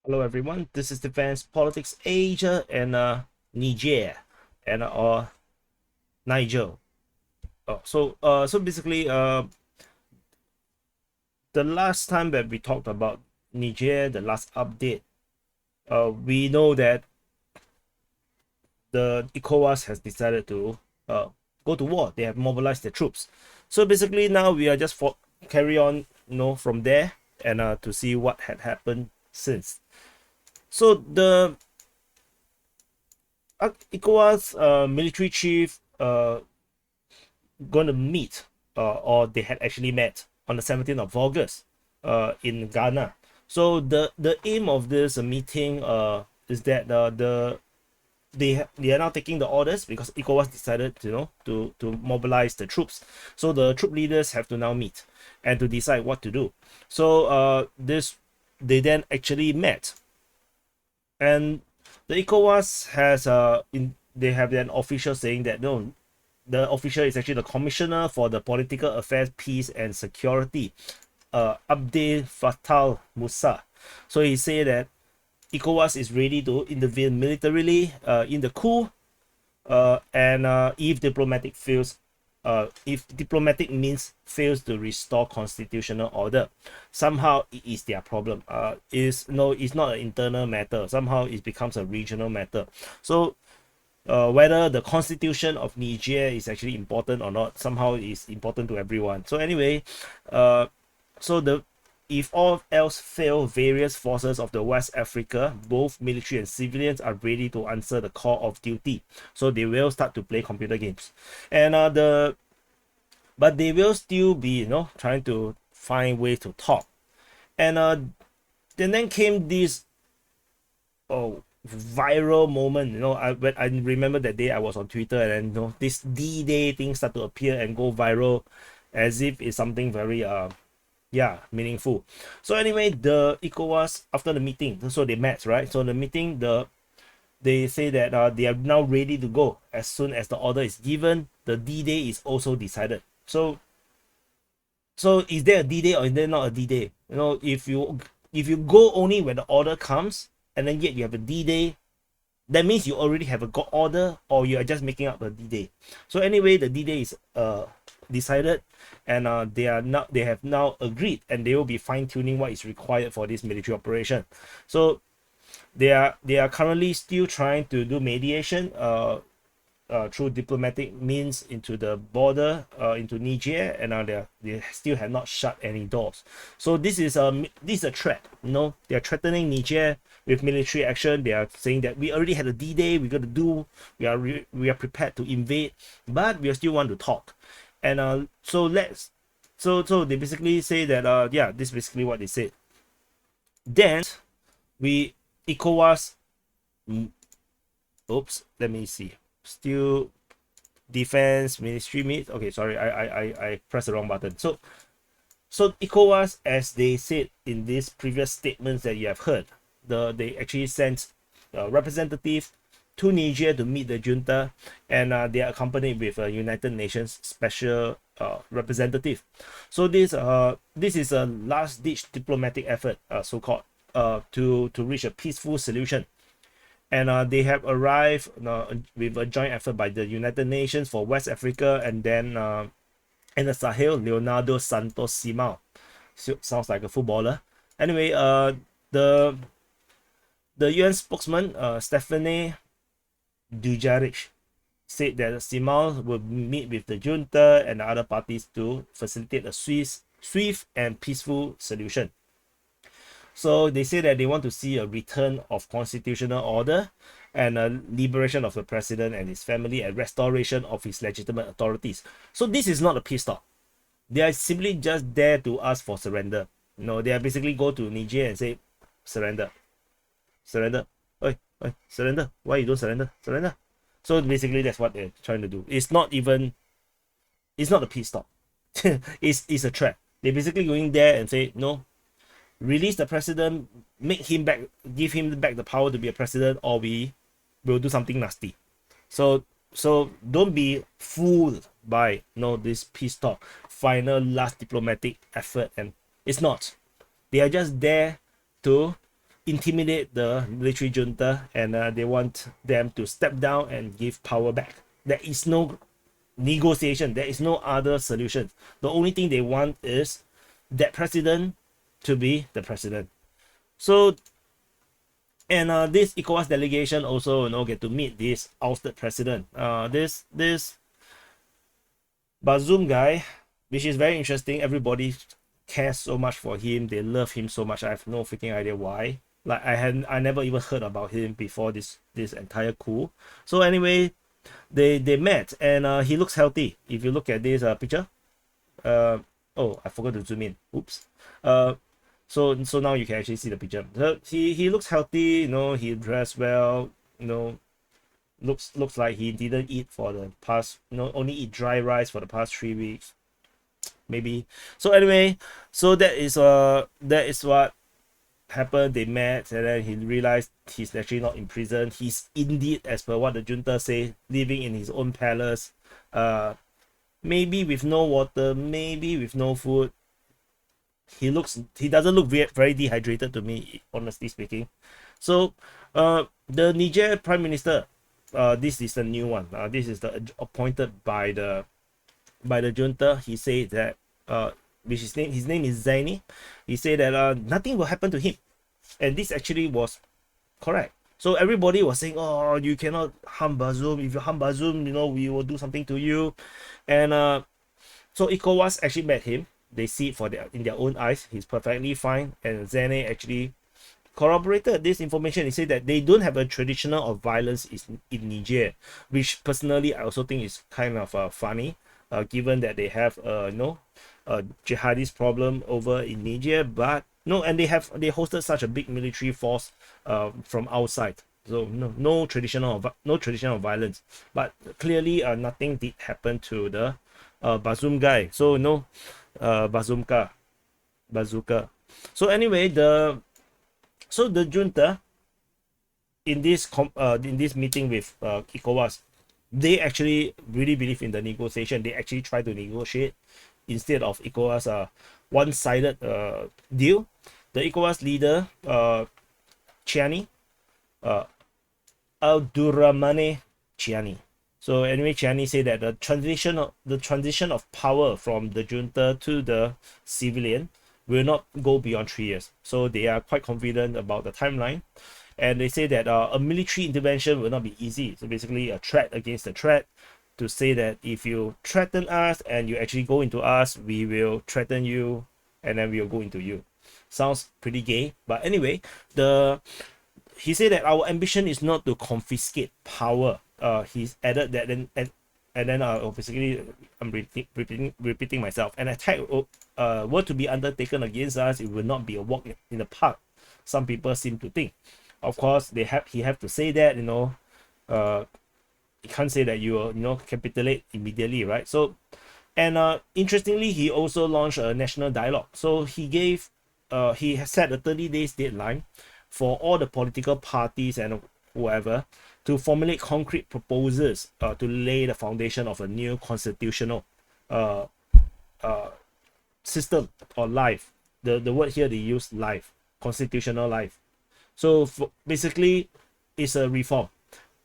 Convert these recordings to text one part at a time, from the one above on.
Hello everyone, this is Defense Politics Asia and Niger and Niger. So basically the last time that we talked about Niger, the last update, we know that the ECOWAS has decided to go to war. They have mobilized their troops. So basically now we are just carry on, from there and to see what had happened since. So the ECOWAS military chief going to meet, or they had actually met on the 17th of August in Ghana. So the aim of this meeting is that they are now taking the orders because ECOWAS decided to mobilize the troops. So the troop leaders have to now meet and to decide what to do. So they then actually met, and the ECOWAS has they have an official saying that no, the official is actually the Commissioner for the Political Affairs, Peace and Security, Abdel Fattah Musa. So he said that ECOWAS is ready to intervene militarily in the coup, and if diplomatic means fails to restore constitutional order, somehow it is their problem. It's not an internal matter. Somehow it becomes a regional matter. So whether the constitution of Niger is actually important or not, somehow is important to everyone. So anyway, so the if all else fail, various forces of the West Africa, both military and civilians, are ready to answer the call of duty. So they will start to play computer games, and but they will still be trying to find ways to talk. And then came this viral moment. I remember that day I was on Twitter, and then this D-Day thing start to appear and go viral as if it's something very meaningful. So anyway, the ECOWAS, after the meeting, so they met, right? So the meeting, they say that they are now ready to go as soon as the order is given. The D-Day is also decided. So is there a D-Day or is there not a D-Day? If you go only when the order comes, and then yet you have a D-Day, that means you already have a God order, or you are just making up a D-Day. So anyway, the D-Day is decided, and they have now agreed, and they will be fine-tuning what is required for this military operation. So they are currently still trying to do mediation through diplomatic means into the border, into Niger, and they still have not shut any doors. So this is a threat. They are threatening Niger with military action. They are saying that we already had a D-Day. We are prepared to invade, but we still want to talk. And so they basically say that this is basically what they said. Then we ECOWAS. Oops, let me see. Still defense ministry meet. Okay, sorry, I pressed the wrong button. So ECOWAS, as they said in these previous statements that you have heard, they actually sent a representative to Niger to meet the junta, and they are accompanied with a United Nations special representative. So this is a last-ditch diplomatic effort, so-called, to reach a peaceful solution. And they have arrived with a joint effort by the United Nations for West Africa, and then in the Sahel, Leonardo Santos Simao. Sounds like a footballer. Anyway, the UN spokesman, Stephanie Dujarric, said that Simao will meet with the junta and the other parties to facilitate a swift and peaceful solution. So they say that they want to see a return of constitutional order, and a liberation of the president and his family, and restoration of his legitimate authorities. So this is not a peace talk. They are simply just there to ask for surrender. They are basically go to Niger and say, surrender. Oi, surrender. Why you don't surrender? Surrender. So basically that's what they're trying to do. It's not a peace talk. it's a threat. They're basically going there and say, no, release the president, give him back the power to be a president, or we will do something nasty. So don't be fooled by this peace talk, final last diplomatic effort, and it's not. They are just there to intimidate the military junta, and they want them to step down and give power back. There is no negotiation, there is no other solution. The only thing they want is that president to be the president. So, and this ECOWAS delegation also, get to meet this ousted president. This Bazoum guy, which is very interesting. Everybody cares so much for him. They love him so much. I have no freaking idea why. Like I never even heard about him before this entire coup. So anyway, they met, and he looks healthy. If you look at this picture, oh, I forgot to zoom in. Oops. So now you can actually see the picture. So he looks healthy. He dressed well. Looks like he didn't eat for the past. Only eat dry rice for the past 3 weeks, maybe. So anyway, so that is what happened. They met, and then he realized he's actually not in prison. He's indeed, as per what the junta say, living in his own palace, maybe with no water, maybe with no food. He doesn't look very dehydrated to me, honestly speaking. So the Niger Prime Minister, this is the new one. This is the appointed by the junta. He said that his name is Zaini. He said that nothing will happen to him, and this actually was correct. So everybody was saying, oh, you cannot harm Bazoum. If you harm Bazoum, we will do something to you. And so ECOWAS actually met him. They see it in their own eyes. He's perfectly fine. And Zaini actually corroborated this information. He said that they don't have a traditional of violence in Niger, which personally I also think is kind of funny, given that they have a jihadist problem over in Niger. But no, and they hosted such a big military force from outside. So no traditional violence. But clearly nothing did happen to the Bazoum guy. So bazooka. So anyway, the junta in this meeting with ECOWAS, they actually really believe in the negotiation. They actually try to negotiate instead of ECOWAS one-sided deal. The ECOWAS leader Chiani, Abdurrahmane Chiani. So anyway, Chiani said that the transition of power from the junta to the civilian will not go beyond 3 years. So they are quite confident about the timeline, and they say that a military intervention will not be easy. So basically, a threat against a threat, to say that if you threaten us and you actually go into us, we will threaten you, and then we will go into you. Sounds pretty gay, but anyway, he said that our ambition is not to confiscate power. He's added that, and then basically I'm repeating myself. An attack were to be undertaken against us, it will not be a walk in the park. Some people seem to think. Of course, he have to say that, he can't say that you will capitulate immediately, right? So, and interestingly, he also launched a national dialogue. So he has set a 30 days deadline for all the political parties and whoever to formulate concrete proposals to lay the foundation of a new constitutional system or life. The word here they use, life, constitutional life. So basically, it's a reform.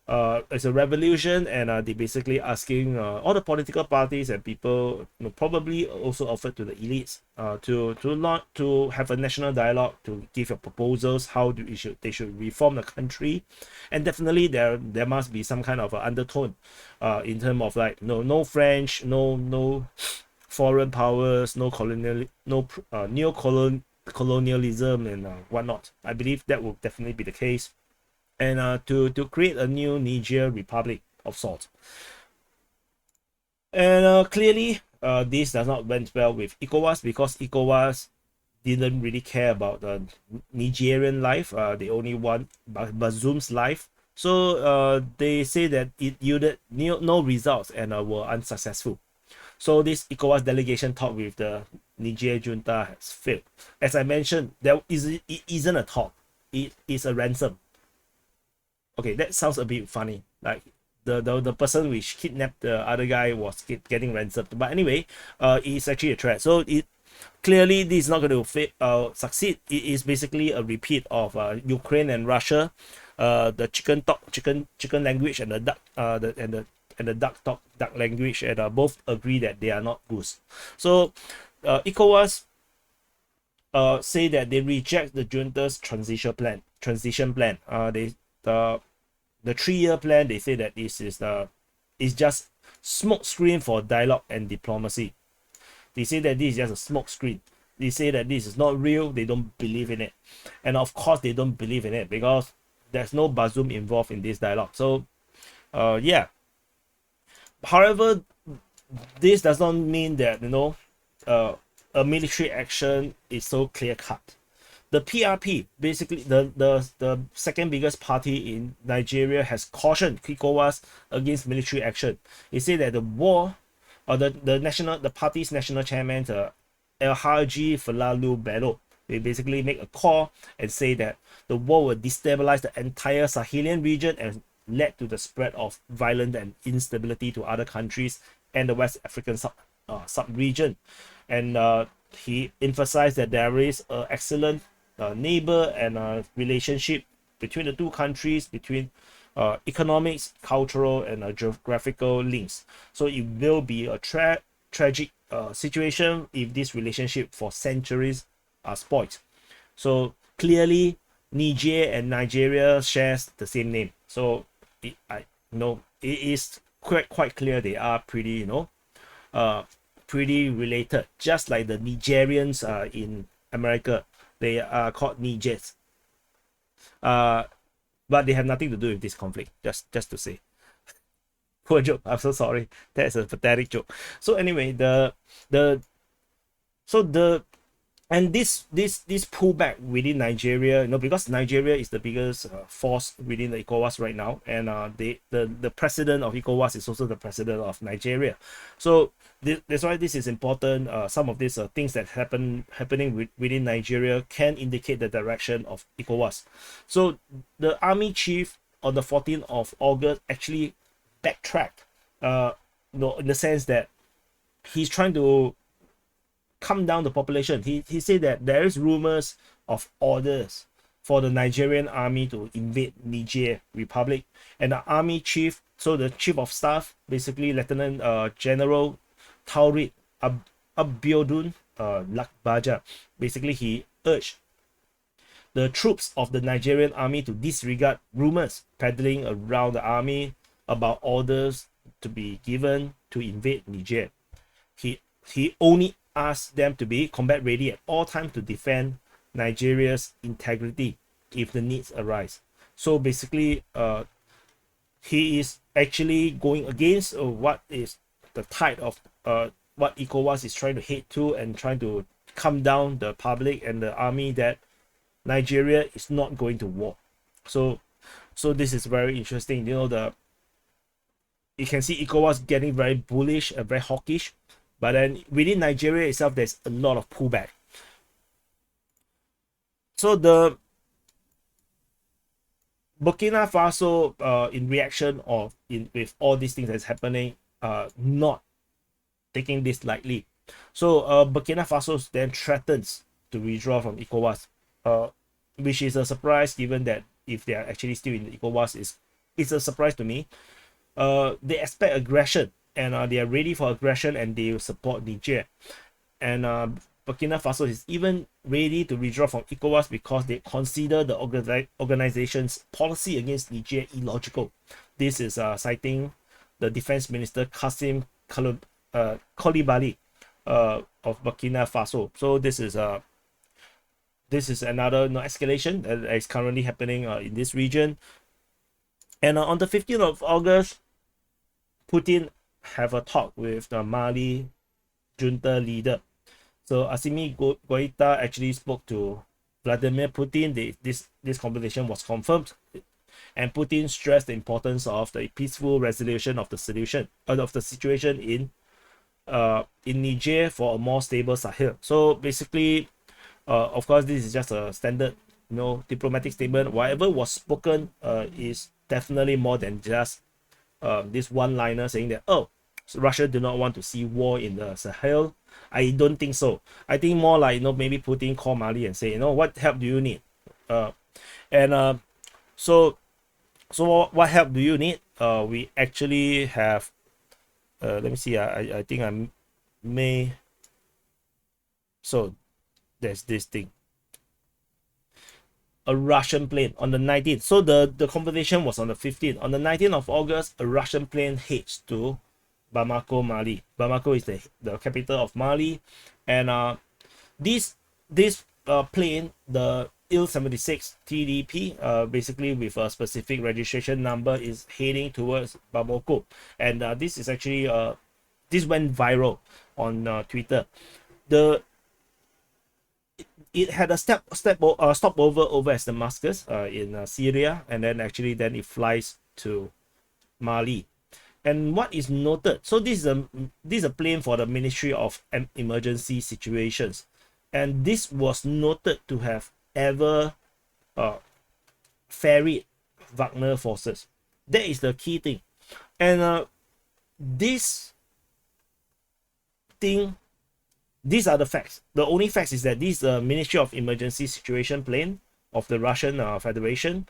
It's a revolution, and they basically asking all the political parties and people, probably also offered to the elites, to have a national dialogue, to give your proposals how they should reform the country. And definitely there must be some kind of undertone in terms of like no French, no foreign powers, no colonialism and whatnot. I believe that will definitely be the case. And to create a new Niger Republic of sorts. And clearly, this does not went well with ECOWAS, because ECOWAS didn't really care about the Nigerian life. They only want Bazoum's life. So they say that it yielded no results and were unsuccessful. So this ECOWAS delegation talk with the Niger junta has failed. As I mentioned, it isn't a talk. It is a ransom. Okay, that sounds a bit funny. Like the person which kidnapped the other guy was getting ransomed. But anyway, it's actually a threat. So clearly this is not going to succeed. It is basically a repeat of Ukraine and Russia, the chicken language and the duck and the duck talk duck language, and both agree that they are not goose. So ECOWAS say that they reject the junta's transition plan. The 3-year plan, they say that this is just smoke screen for dialogue and diplomacy. They say that this is just a smoke screen. They say that this is not real. They don't believe in it, and of course they don't believe in it because there's no Bazoum involved in this dialogue. So yeah. However, this does not mean that a military action is so clear cut. The PRP, basically the second biggest party in Nigeria, has cautioned ECOWAS against military action. They say that the war, or the party's national chairman, El Haji Falalu Bello, they basically make a call and say that the war will destabilize the entire Sahelian region and led to the spread of violence and instability to other countries and the West African sub-region. And he emphasized that there is an excellent neighbor and relationship between the two countries, between economics, cultural, and geographical links. So it will be a tragic situation if this relationship for centuries are spoiled. So clearly, Niger and Nigeria shares the same name. So it is quite clear they are pretty pretty related. Just like the Nigerians in America, they are called Nigers. But they have nothing to do with this conflict. Just to say. Poor joke. I'm so sorry. That's a pathetic joke. So anyway, and this pullback within Nigeria, because Nigeria is the biggest force within the ECOWAS right now, and the president of ECOWAS is also the president of Nigeria. So that's why this is important. Some of these things that happening within Nigeria can indicate the direction of ECOWAS. So the army chief on the 14th of August actually backtracked, in the sense that he's trying to calm down the population. He said that there is rumors of orders for the Nigerian army to invade Niger Republic, and the army chief, so the chief of staff, basically Lieutenant General Taurid Abiodun Lakbaja, basically he urged the troops of the Nigerian army to disregard rumors peddling around the army about orders to be given to invade Niger. He only asked them to be combat ready at all times to defend Nigeria's integrity if the needs arise. So basically, he is actually going against what is the tide of what ECOWAS is trying to head to, and trying to calm down the public and the army that Nigeria is not going to war. So this is very interesting. You can see ECOWAS getting very bullish and very hawkish. But then within Nigeria itself, there's a lot of pullback. So the Burkina Faso, in reaction with all these things that's happening, not taking this lightly. So Burkina Faso then threatens to withdraw from ECOWAS, which is a surprise given that if they are actually still in the ECOWAS, it's a surprise to me. They expect aggression, and they are ready for aggression, and they will support Niger. And Burkina Faso is even ready to withdraw from ECOWAS because they consider the organization's policy against Niger illogical. This is citing the Defence Minister Kassim Koulibaly of Burkina Faso. So this is another escalation that is currently happening in this region. And on the 15th of August, Putin have a talk with the Mali junta leader. So Assimi Goïta actually spoke to Vladimir Putin. This conversation was confirmed, and Putin stressed the importance of the peaceful resolution of the situation in Niger for a more stable Sahel. So basically, of course, this is just a standard, diplomatic statement. Whatever was spoken is definitely more than just this one-liner saying that, So Russia do not want to see war in the Sahel. I don't think so. I think more like, maybe Putin call Mali and say, what help do you need? So what help do you need? We actually have, let me see. I think I may. So there's this thing. A Russian plane on the 19th. So the conversation was on the 15th. On the 19th of August, a Russian plane heads to Bamako, Mali. Bamako is the capital of Mali, and this plane, the Il-76 TDP, basically with a specific registration number, is heading towards Bamako, and this is actually this went viral on Twitter. It had a stopover over as Damascus in Syria, and then it flies to Mali. And what is noted, so this is a plane for the Ministry of Emergency Situations, and this was noted to have ever ferried Wagner forces. That is the key thing. And this thing, these are the facts. The only facts is that this Ministry of Emergency Situation plane of the Russian Federation,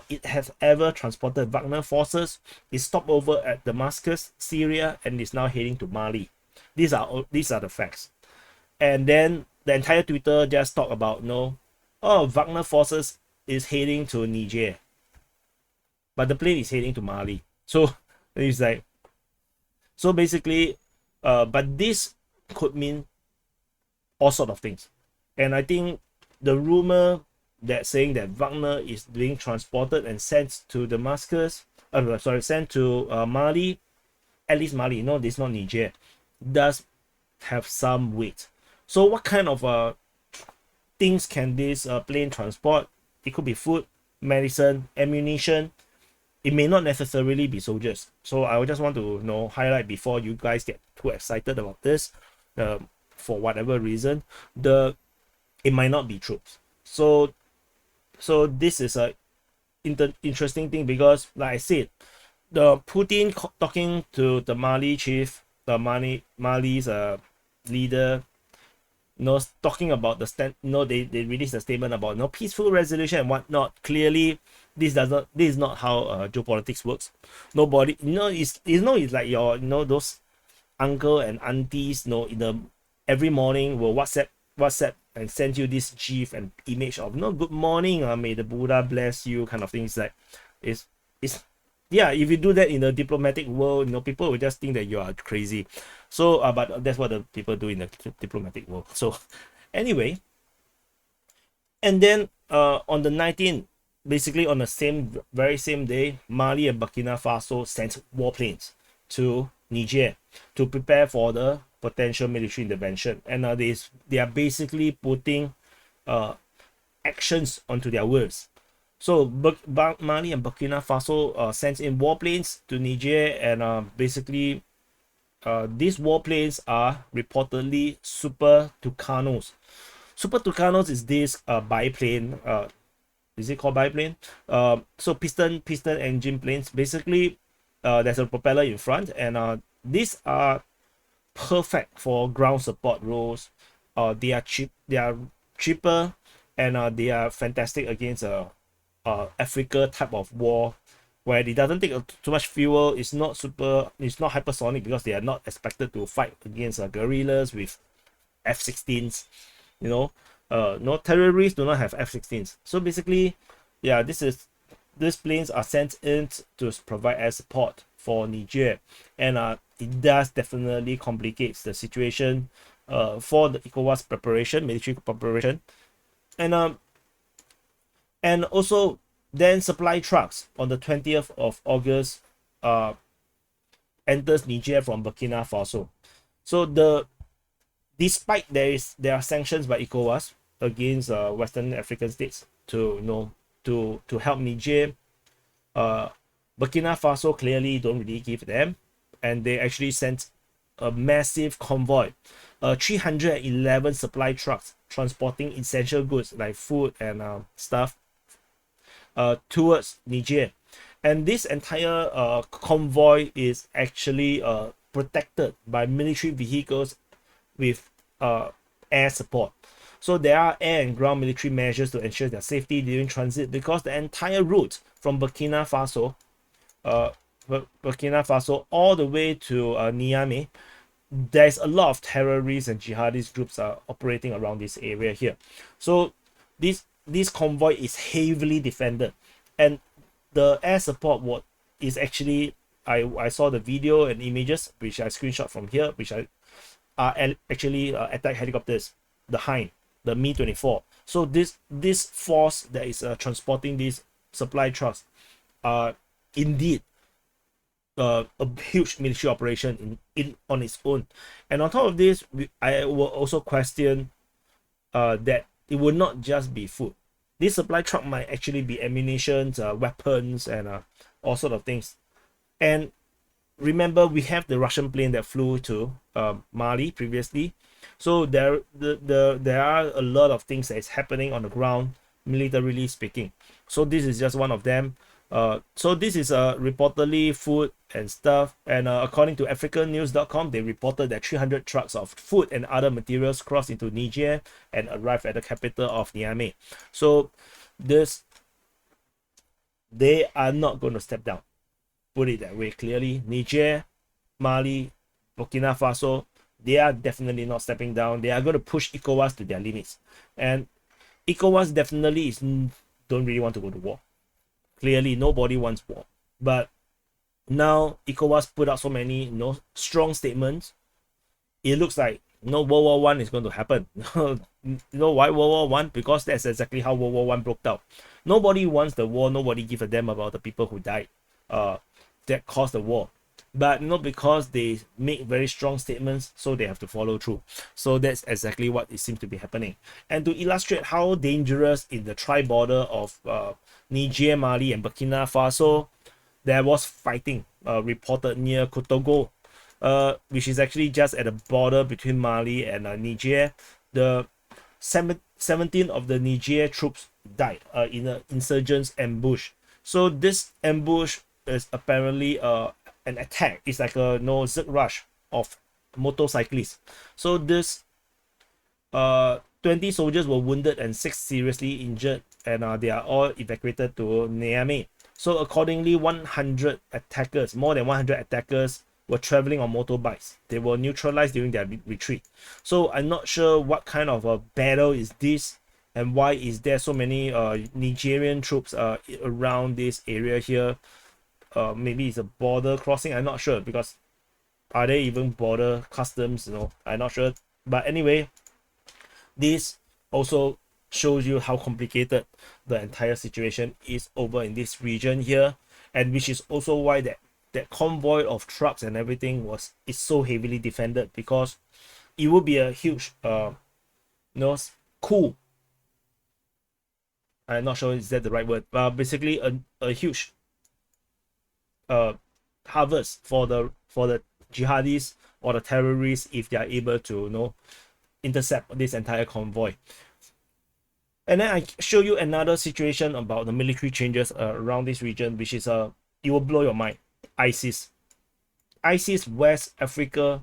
it has ever transported Wagner forces. It stopped over at Damascus, Syria, and is now heading to Mali. These are the facts. And then the entire Twitter just talk about, Wagner forces is heading to Niger, but the plane is heading to Mali. So it's like, so basically, but this could mean all sort of things. And I think the rumor that saying that Wagner is being transported and sent to Damascus, sent to Mali, at least Mali, this is not Niger, does have some weight. So what kind of things can this plane transport? It could be food, medicine, ammunition. It may not necessarily be soldiers. So I would just want to highlight before you guys get too excited about this. For whatever reason, it might not be troops. So this is a interesting thing, because like I said, the Putin talking to the Mali chief, the Mali's leader, talking about the they released a statement about peaceful resolution and whatnot. Clearly, this is not how geopolitics works. Nobody, it's like your those uncle and aunties, every morning will WhatsApp and send you this gif and image of good morning, may the Buddha bless you, kind of things. Like it's yeah, if you do that in the diplomatic world, people will just think that you are crazy. So but that's what the people do in the diplomatic world. So anyway, and then on the 19th, basically on the very same day, Mali and Burkina Faso sent warplanes to Niger to prepare for the potential military intervention, and they are basically putting actions onto their words. So Mali and Burkina Faso sent in warplanes to Niger, and basically these warplanes are reportedly Super Tucanos. Super Tucanos is this biplane. Is it called biplane? So piston engine planes. Basically, there's a propeller in front, and these are perfect for ground support roles. They are cheaper, and they are fantastic against Africa type of war, where it doesn't take too much fuel. It's not hypersonic, because they are not expected to fight against guerrillas with F-16s. No terrorists do not have F-16s. So basically, yeah, these planes are sent in to provide air support for Niger, and it does definitely complicates the situation for the ECOWAS preparation, military preparation, and also then supply trucks on the 20th of August enters Niger from Burkina Faso. So despite there are sanctions by ECOWAS against Western African states to help Niger, Burkina Faso clearly don't really give them, and they actually sent a massive convoy, 311 supply trucks transporting essential goods like food and stuff towards Niger. And this entire convoy is actually protected by military vehicles with air support. So there are air and ground military measures to ensure their safety during transit, because the entire route from Burkina Faso all the way to Niamey, there's a lot of terrorists and jihadist groups are operating around this area here. So this convoy is heavily defended, and the air support is actually, I saw the video and images which I screenshot from here, which are actually attack helicopters, the Hind, the Mi-24. So this force that is transporting these supply trucks are indeed a huge military operation in on its own. And on top of this, I will also question that it will not just be food. This supply truck might actually be ammunition, weapons, and all sort of things. And remember, we have the Russian plane that flew to Mali previously. So there are a lot of things that is happening on the ground, militarily speaking. So this is just one of them. So this is reportedly food and stuff. And according to africannews.com, they reported that 300 trucks of food and other materials crossed into Niger and arrived at the capital of Niamey. So they are not going to step down. Put it that way clearly. Niger, Mali, Burkina Faso, they are definitely not stepping down. They are going to push ECOWAS to their limits. And ECOWAS definitely don't really want to go to war. Clearly, nobody wants war. But now ECOWAS put out so many strong statements. It looks like World War I is going to happen. You know why World War I? Because that's exactly how World War I broke out. Nobody wants the war. Nobody gives a damn about the people who died that caused the war. But because they make very strong statements, so they have to follow through. So that's exactly what it seems to be happening. And to illustrate how dangerous in the tri-border of Niger, Mali, and Burkina Faso, there was fighting reported near Koutougou, which is actually just at the border between Mali and Niger. The 17 of the Niger troops died in an insurgents ambush. So this ambush is apparently an attack. It's like a zig rush of motorcyclists. So this 20 soldiers were wounded and 6 seriously injured, and they are all evacuated to Niamey. So accordingly, 100 attackers, more than 100 attackers, were traveling on motorbikes. They were neutralized during their retreat. So I'm not sure what kind of a battle is this, and why is there so many Nigerian troops around this area here. Maybe it's a border crossing. I'm not sure, because are they even border customs? I'm not sure. But anyway, this also shows you how complicated the entire situation is over in this region here, and which is also why that convoy of trucks and everything is so heavily defended, because it would be a huge coup. I'm not sure is that the right word, but basically a huge harvest for the jihadis or the terrorists if they are able to intercept this entire convoy. And then I show you another situation about the military changes around this region, which is it will blow your mind. ISIS West Africa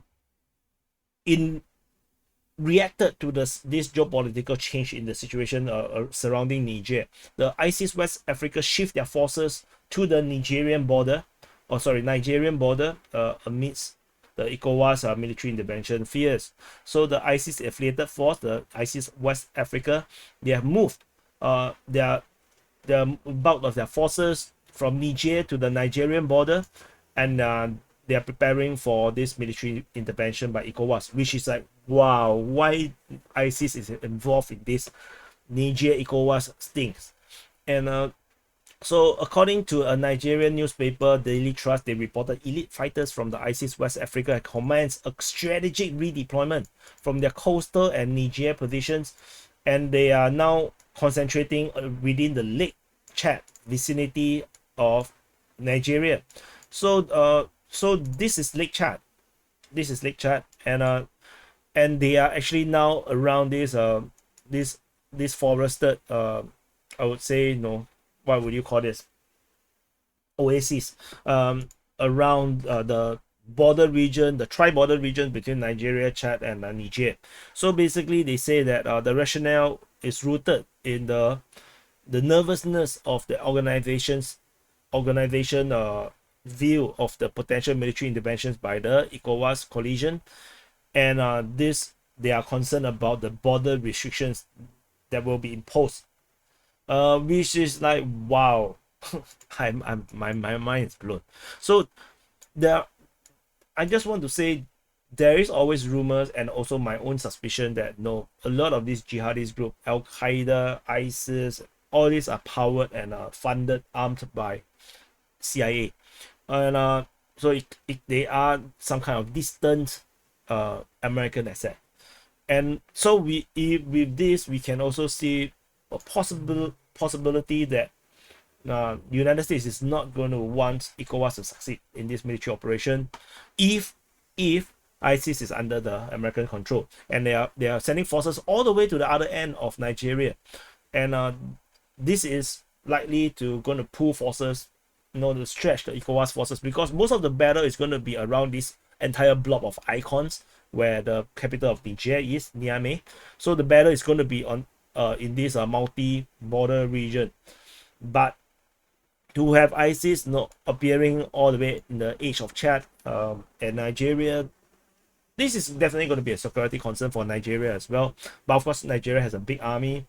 reacted to this geopolitical change in the situation surrounding Niger. The ISIS West Africa shift their forces to the Nigerian border amidst the ECOWAS military intervention fears. So the ISIS affiliated force, the ISIS West Africa, they have moved their bulk of their forces from Niger to the Nigerian border, and they are preparing for this military intervention by ECOWAS, which is like, wow, why ISIS is involved in this Niger ECOWAS stings. And so according to a Nigerian newspaper, Daily Trust, they reported elite fighters from the ISIS West Africa commenced a strategic redeployment from their coastal and Niger positions, and they are now concentrating within the Lake Chad vicinity of Nigeria. So this is Lake Chad. And they are actually now around this forested, I would say, what would you call this, oasis around the border region, the tri-border region between Nigeria, Chad, and Niger. So basically, they say that the rationale is rooted in the nervousness of the organization view of the potential military interventions by the ECOWAS coalition, and this they are concerned about the border restrictions that will be imposed, which is like, wow. My mind is blown. So there, I just want to say, there is always rumors and also my own suspicion that no, a lot of these jihadist group, Al Qaeda, ISIS, all these are powered and funded, armed by CIA, and so they are some kind of distant American asset. And so with this we can also see a possibility that United States is not going to want ECOWAS to succeed in this military operation if ISIS is under the American control, and they are sending forces all the way to the other end of Nigeria, and this is likely to going to pull forces, to stretch the ECOWAS forces, because most of the battle is going to be around this entire blob of icons where the capital of Niger is, Niamey. So the battle is going to be on in this multi-border region. But to have ISIS not appearing all the way in the edge of Chad and Nigeria, this is definitely going to be a security concern for Nigeria as well. But of course, Nigeria has a big army,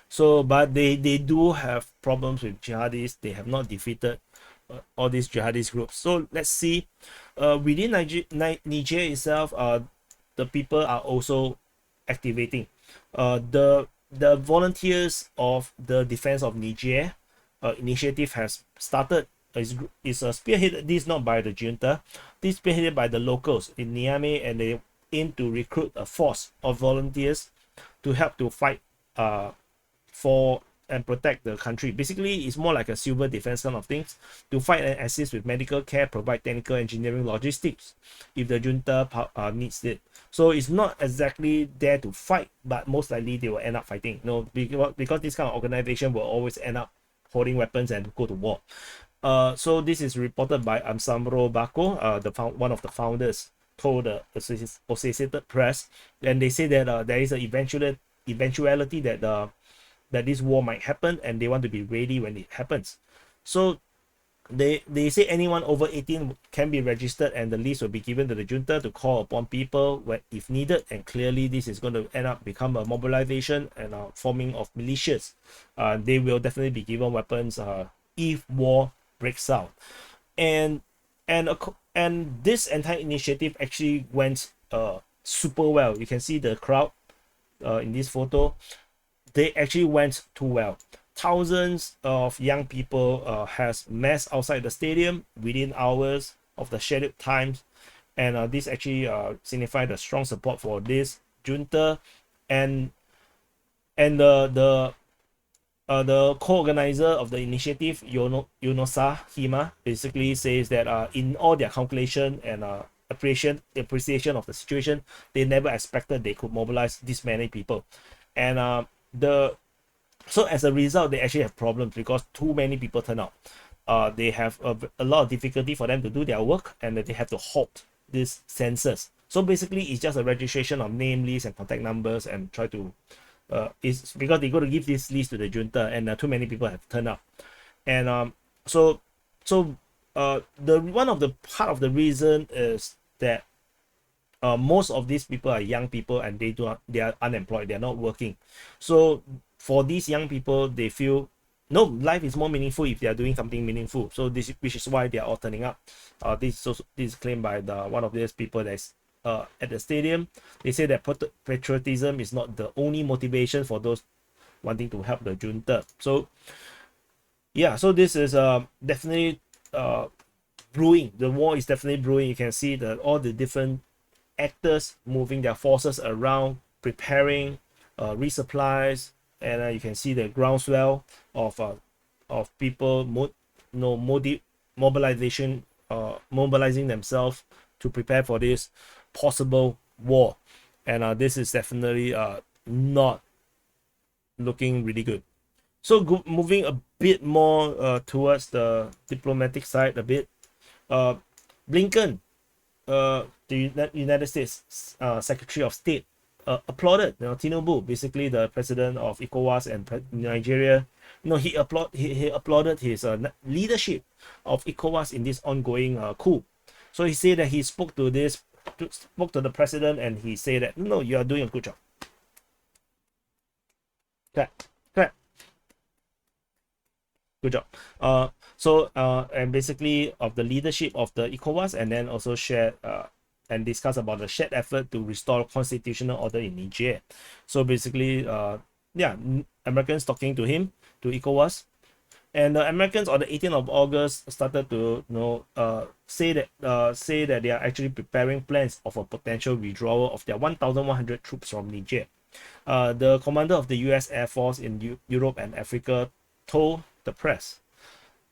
so but they do have problems with jihadists. They have not defeated all these jihadist groups. So let's see, within Niger itself, the people are also activating. The volunteers of the Defence of Niger initiative has started. Is spearheaded, this not by the junta, this spearheaded by the locals in Niamey, and they aim to recruit a force of volunteers to help to fight for and protect the country. Basically, it's more like a civil defense kind of things, to fight and assist with medical care, provide technical engineering, logistics if the junta needs it. So it's not exactly there to fight, but most likely they will end up fighting. Because this kind of organization will always end up holding weapons and go to war. So this is reported by Amsamro Bako, one of the founders, told the Associated Press, and they say that there is an eventuality that this war might happen, and they want to be ready when it happens. So they say anyone over 18 can be registered, and the list will be given to the junta to call upon people if needed. And clearly this is going to end up become a mobilization and forming of militias. They will definitely be given weapons if war breaks out, and this entire initiative actually went super well. You can see the crowd in this photo. They actually went too well. Thousands of young people has massed outside the stadium within hours of the scheduled times, and this actually signified the strong support for this junta, and the co-organizer of the initiative, Yunosa Hima, basically says that in all their calculation and appreciation of the situation, they never expected they could mobilize this many people. And so as a result, they actually have problems because too many people turn out. They have a lot of difficulty for them to do their work, and they have to halt this census. So basically, it's just a registration of name lists and contact numbers, and try to it's because they got to give this list to the junta, and too many people have turned up. And so the one of the part of the reason is that most of these people are young people, and they are unemployed, they are not working. So for these young people, they feel no, life is more meaningful if they are doing something meaningful. So which is why they are all turning up. This is claimed by one of these people that's at the stadium. They say that patriotism is not the only motivation for those wanting to help the junta. So yeah, so this is definitely brewing. The war is definitely brewing. You can see that all the different actors moving their forces around, preparing resupplies, and you can see the groundswell of people mobilizing themselves to prepare for this possible war. And this is definitely not looking really good. So moving a bit more towards the diplomatic side a bit, Blinkin the United States Secretary of State applauded, Tinubu, basically the president of ECOWAS and Nigeria. He applauded his leadership of ECOWAS in this ongoing coup. So he said that he spoke to the president, and he said that no, you are doing a good job. Clap. Good job. And basically of the leadership of the ECOWAS, and then also share and discuss about the shared effort to restore constitutional order in Niger. So basically, Americans talking to him, to ECOWAS, and the Americans on the 18th of August started to say that they are actually preparing plans of a potential withdrawal of their 1,100 troops from Niger. The commander of the US Air Force in Europe and Africa told the press.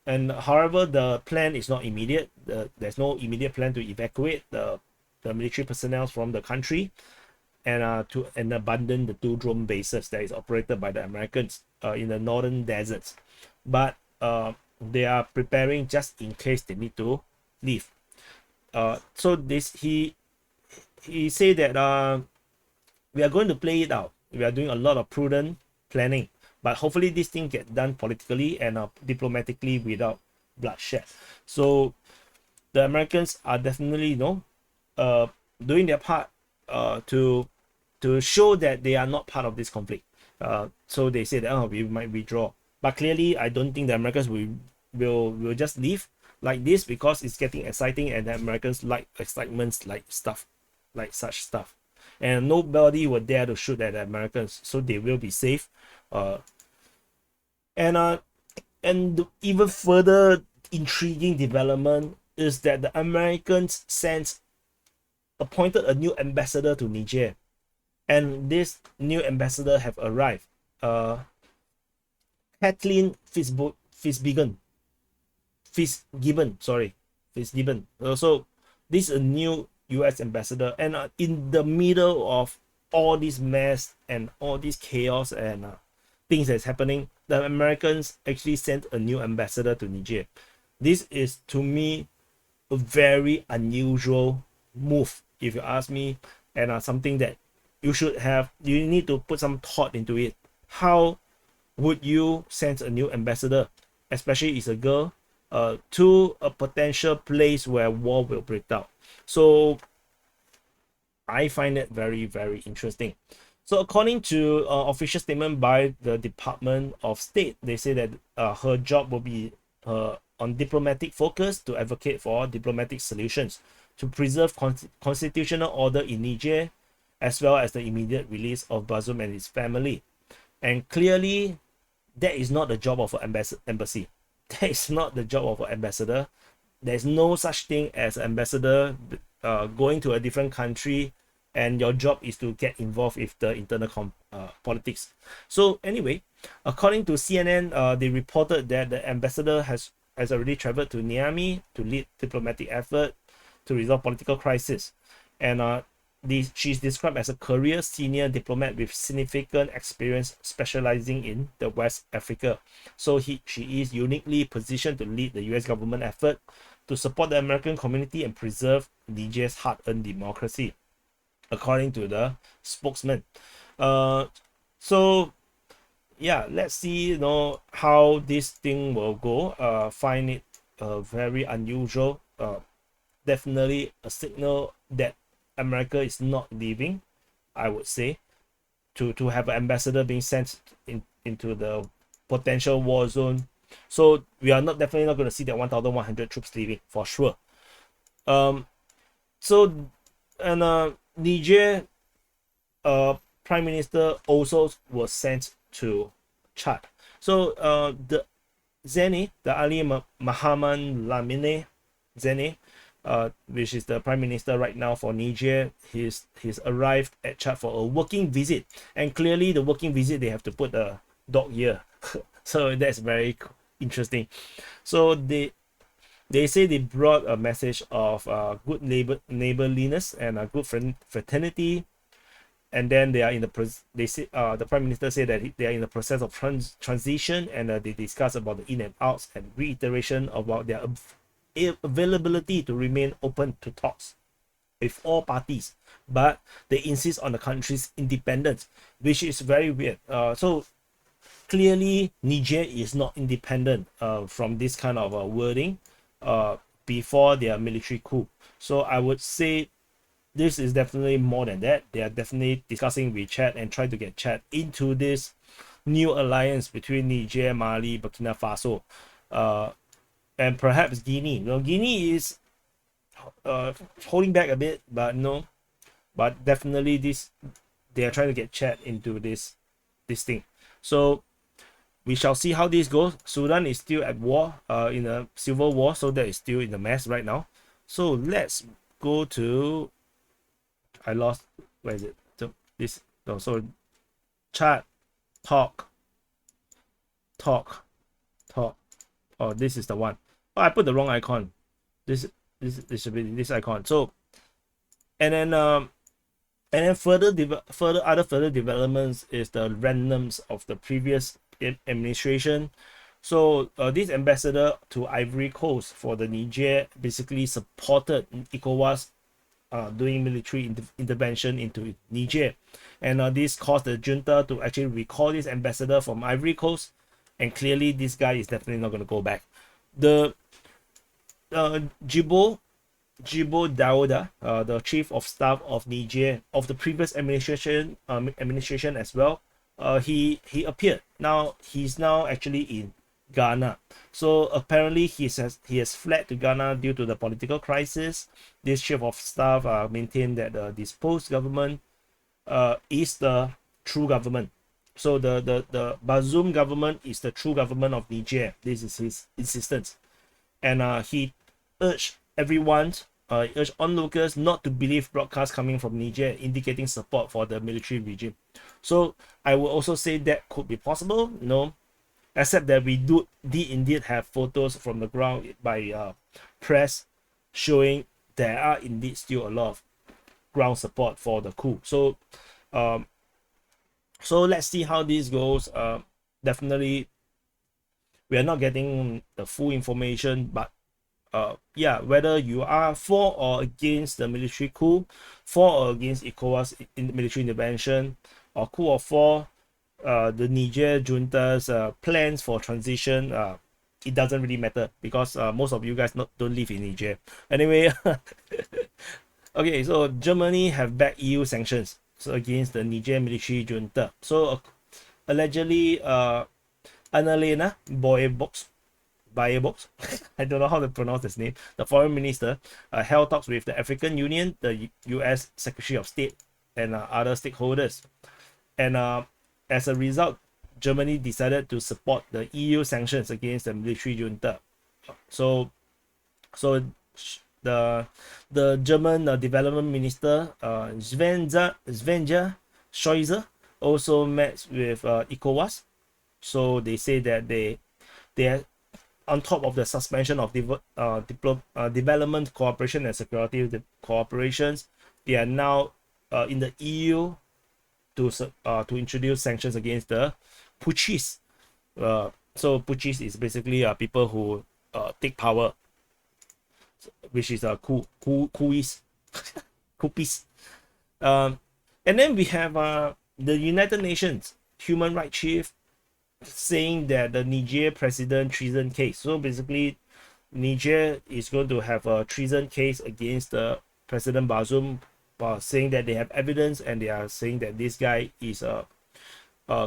And however, the plan is not immediate. There's no immediate plan to evacuate the military personnel from the country and abandon the 2 drone bases that is operated by the Americans in the northern deserts. But they are preparing just in case they need to leave. So he said that we are going to play it out. We are doing a lot of prudent planning, but hopefully this thing get done politically and diplomatically without bloodshed. So the Americans are definitely doing their part to show that they are not part of this conflict. So they say that we might withdraw, but clearly I don't think the Americans will just leave like this, because it's getting exciting and the Americans like excitements, like such stuff, and nobody will dare to shoot at the Americans, so they will be safe. And even further intriguing development is that the Americans appointed a new ambassador to Niger, and this new ambassador have arrived. Kathleen Fitzgibbon. So this is a new US ambassador, and in the middle of all this mess and all this chaos and things that's happening, the Americans actually sent a new ambassador to Niger. This is, to me, a very unusual move, if you ask me, and something that you need to put some thought into it. How would you send a new ambassador, especially it's a girl, to a potential place where war will break out? So I find it very, very interesting. So according to official statement by the Department of State, they say that her job will be on diplomatic focus, to advocate for diplomatic solutions to preserve constitutional order in Niger, as well as the immediate release of Bazoum and his family. And clearly, that is not the job of an embassy. That is not the job of an ambassador. There's no such thing as an ambassador going to a different country and your job is to get involved with the internal politics. So anyway, according to CNN, they reported that the ambassador has already traveled to Niamey to lead diplomatic effort to resolve political crisis. And she's described as a career senior diplomat with significant experience specializing in the West Africa. So she is uniquely positioned to lead the US government effort to support the American community and preserve Niger's hard-earned democracy, according to the spokesman. So yeah, let's see how this thing will go. Find it very unusual. Definitely a signal that America is not leaving, I would say, to have an ambassador being sent into the potential war zone. So we are definitely not going to see that 1,100 troops leaving for sure. Niger Prime Minister also was sent to Chad. So the Ali Mohamed Lamine Zene, which is the Prime Minister right now for Niger, he's arrived at Chad for a working visit, and clearly the working visit they have to put a dog ear. So that's very interesting. So they say they brought a message of good neighborliness and a good fraternity, and then they are in the Prime Minister said that they are in the process of transition, and they discuss about the in and outs and reiteration about their availability to remain open to talks. with all parties, but they insist on the country's independence, which is very weird. So clearly Niger is not independent from this kind of wording before their military coup. So I would say this is definitely more than that. They are definitely discussing with Chad and trying to get Chad into this new alliance between Niger, Mali, Burkina Faso, and perhaps Guinea. Guinea is holding back a bit, but no, but definitely they are trying to get Chad into this thing. So we shall see how this goes. Sudan is still at war, in a civil war, so that is still in the mess right now. So let's go to, I lost, where is it? So this, no, so chat, talk. Oh, this is the one. Oh, I put the wrong icon. This should be this icon. So, and then further developments is the randoms of the previous administration. So this ambassador to Ivory Coast for the Niger basically supported ECOWAS doing military intervention into Niger, and this caused the junta to actually recall this ambassador from Ivory Coast, and clearly this guy is definitely not going to go back. The Jibo Dauda, the chief of staff of Niger of the previous administration as well, he appeared. Now he's now actually in Ghana. So apparently he has fled to Ghana due to the political crisis. This chief of staff maintained that the disposed government is the true government. So the Bazoum government is the true government of Niger. This is his insistence, and he urged everyone, urged onlookers not to believe broadcasts coming from Niger indicating support for the military regime. So I will also say that could be possible, except that we did indeed have photos from the ground by press showing there are indeed still a lot of ground support for the coup. So so let's see how this goes. Definitely we are not getting the full information, but yeah, whether you are for or against the military coup, for or against ECOWAS military intervention, or coup or for the Niger junta's plans for transition, it doesn't really matter, because most of you guys don't live in Niger. Anyway, okay, so Germany have backed EU sanctions against the Niger military junta. So allegedly, Annalena Baerbock, I don't know how to pronounce his name, the foreign minister, held talks with the African Union, the US Secretary of State, and other stakeholders. And as a result, Germany decided to support the EU sanctions against the military junta. So the German development minister, Svenja Scheuze, also met with ECOWAS. So they say that they are on top of the suspension of development cooperation and security cooperations. They are now in the EU to introduce sanctions against the putschists. So putschists is basically people who take power, which is a coupists. And then we have the United Nations Human Rights Chief saying that the Niger president treason case. So basically, Niger is going to have a treason case against the President Bazoum, saying that they have evidence, and they are saying that this guy is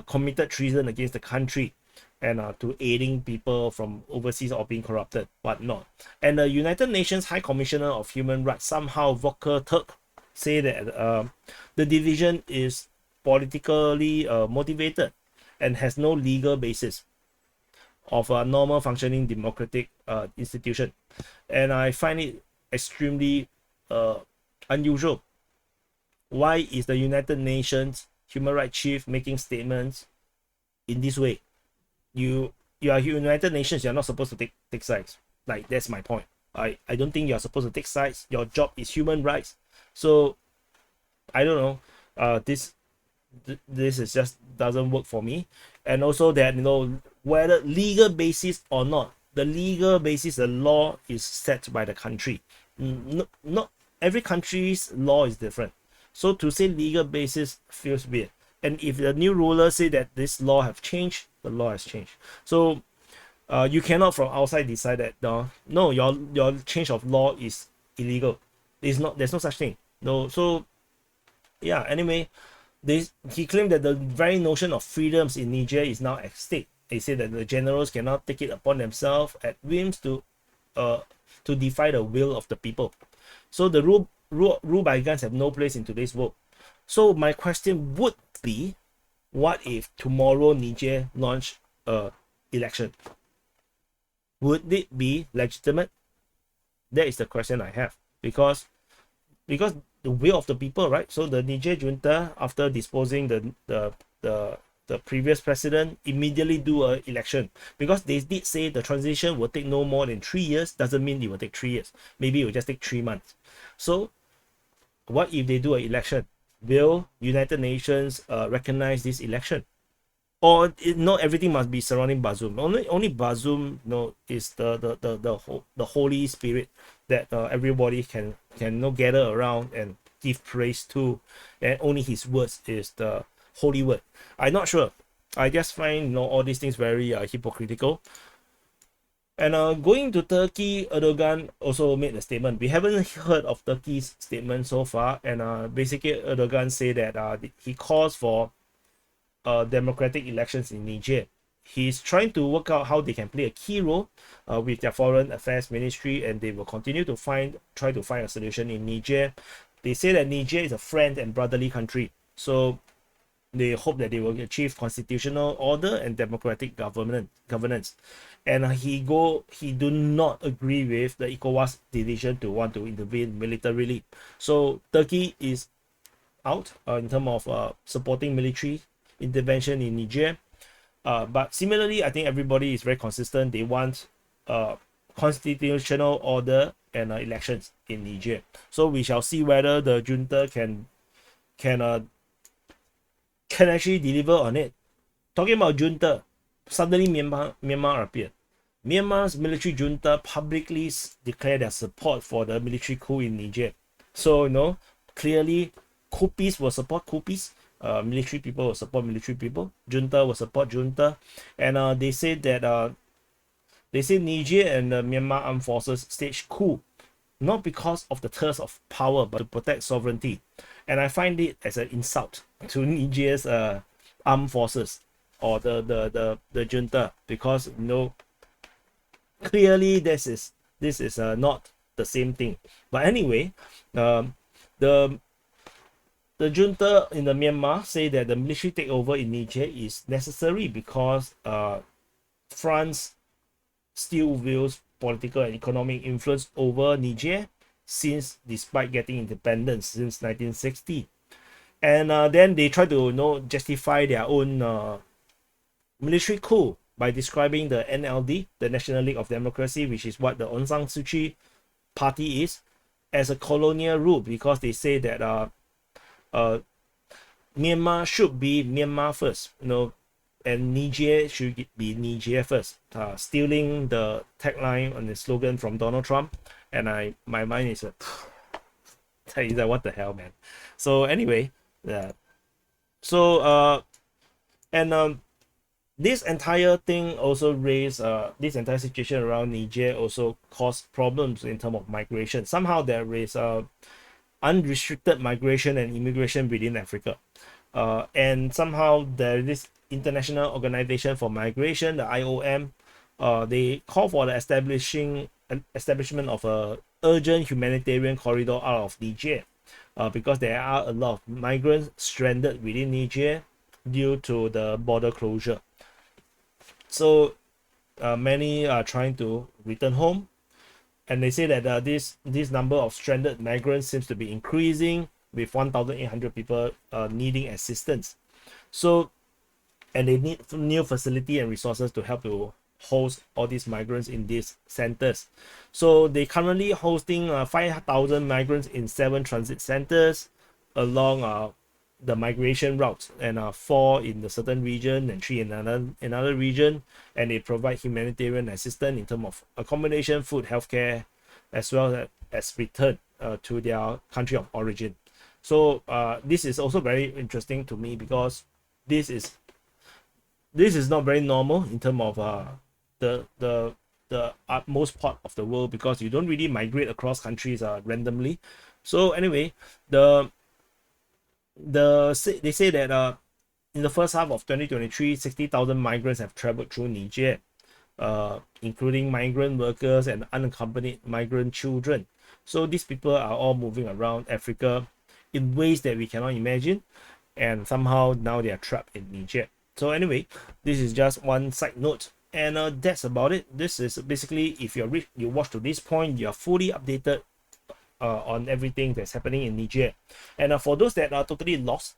committed treason against the country, and to aiding people from overseas or being corrupted, whatnot. And the United Nations High Commissioner of Human Rights, somehow Volker Turk, say that the division is politically motivated and has no legal basis of a normal functioning democratic institution. And I find it extremely unusual. Why is the United Nations Human Rights Chief making statements in this way? You are United Nations, you're not supposed to take sides. Like, that's my point. I don't think you're supposed to take sides. Your job is human rights. So I don't know. This is just doesn't work for me. And also that, whether legal basis or not, the legal basis, the law is set by the country, not every country's law is different. So to say legal basis feels weird. And if the new ruler say that this law have changed, the law has changed. So you cannot from outside decide that no, your change of law is illegal. It's not. There's no such thing. No. So yeah. Anyway, he claimed that the very notion of freedoms in Niger is now at stake. They say that the generals cannot take it upon themselves at whims to defy the will of the people. So the rule by guns have no place in today's world. So my question would be, what if tomorrow Niger launch election? Would it be legitimate? That is the question I have, because the will of the people, right? So the Niger Junta, after disposing the previous president, immediately do an election, because they did say the transition will take no more than 3 years. Doesn't mean it will take 3 years. Maybe it will just take 3 months. So what if they do an election? Will United Nations recognize this election? Or not everything must be surrounding Bazoum. Only Bazoum, is the Holy Spirit that everybody can gather around and give praise to, and only his words is the holy word. I'm not sure. I just find all these things very hypocritical. And going to Turkey, Erdogan also made a statement. We haven't heard of Turkey's statement so far, and basically Erdogan said that he calls for democratic elections in Niger. He's trying to work out how they can play a key role with their foreign affairs ministry, and they will continue to try to find a solution in Niger. They say that Niger is a friend and brotherly country, so they hope that they will achieve constitutional order and democratic governance. And he do not agree with the ECOWAS decision to want to intervene militarily. So Turkey is out in terms of supporting military intervention in Niger. But similarly, I think everybody is very consistent. They want constitutional order and elections in Niger. So we shall see whether the junta can actually deliver on it. Talking about junta, suddenly Myanmar appeared. Myanmar's military junta publicly declared their support for the military coup in Niger. So clearly coupists will support coupists. Military people will support military people. Junta will support junta. And they say that Niger and the Myanmar armed forces staged coup, not because of the thirst of power, but to protect sovereignty. And I find it as an insult to Niger's armed forces or the junta, because clearly this is not the same thing. But anyway, the junta in the Myanmar say that the military takeover in Niger is necessary because France still wields political and economic influence over Niger despite getting independence since 1960. And then they try to justify their own military coup by describing the NLD, the National League of Democracy, which is what the Aung San Suu Kyi party is, as a colonial rule, because they say that Myanmar should be Myanmar first, and Niger should be Niger first, stealing the tagline and the slogan from Donald Trump. And my mind is like, what the hell, man? So anyway, yeah. So this entire thing also raised this entire situation around Niger also caused problems in terms of migration. Somehow there is unrestricted migration and immigration within Africa, and somehow there is this international organization for migration, the IOM. They call for the establishment of a urgent humanitarian corridor out of Niger, because there are a lot of migrants stranded within Niger due to the border closure. So many are trying to return home, and they say that this number of stranded migrants seems to be increasing, with 1,800 people needing assistance. So, and they need new facility and resources to help to host all these migrants in these centers. So they currently hosting 5,000 migrants in 7 transit centers along the migration routes, and 4 in the certain region and 3 in another region. And they provide humanitarian assistance in terms of accommodation, food, healthcare, as well as return to their country of origin. So this is also very interesting to me, because this is not very normal in terms of the utmost part of the world, because you don't really migrate across countries randomly. So anyway, they say that in the first half of 2023, 60,000 migrants have traveled through Niger, including migrant workers and unaccompanied migrant children. So these people are all moving around Africa in ways that we cannot imagine, and somehow now they are trapped in Niger. So anyway, this is just one side note, and that's about it. This is basically, if you watch to this point, you're fully updated on everything that's happening in Niger. And for those that are totally lost,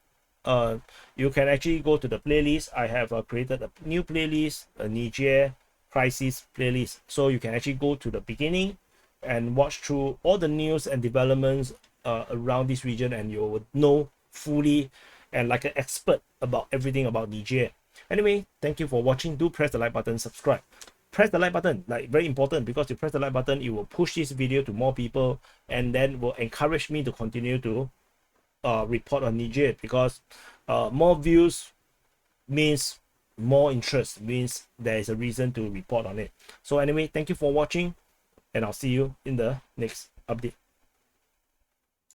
you can actually go to the playlist. I have created a new playlist, a Niger crisis playlist, so you can actually go to the beginning and watch through all the news and developments around this region, and you will know fully and like an expert about everything about Niger. Anyway, thank you for watching. Do press the like button, subscribe. Press the like button, like very important, because you press the like button, it will push this video to more people, and then will encourage me to continue to report on Niger, because more views means more interest, means there is a reason to report on it. So anyway, thank you for watching, and I'll see you in the next update.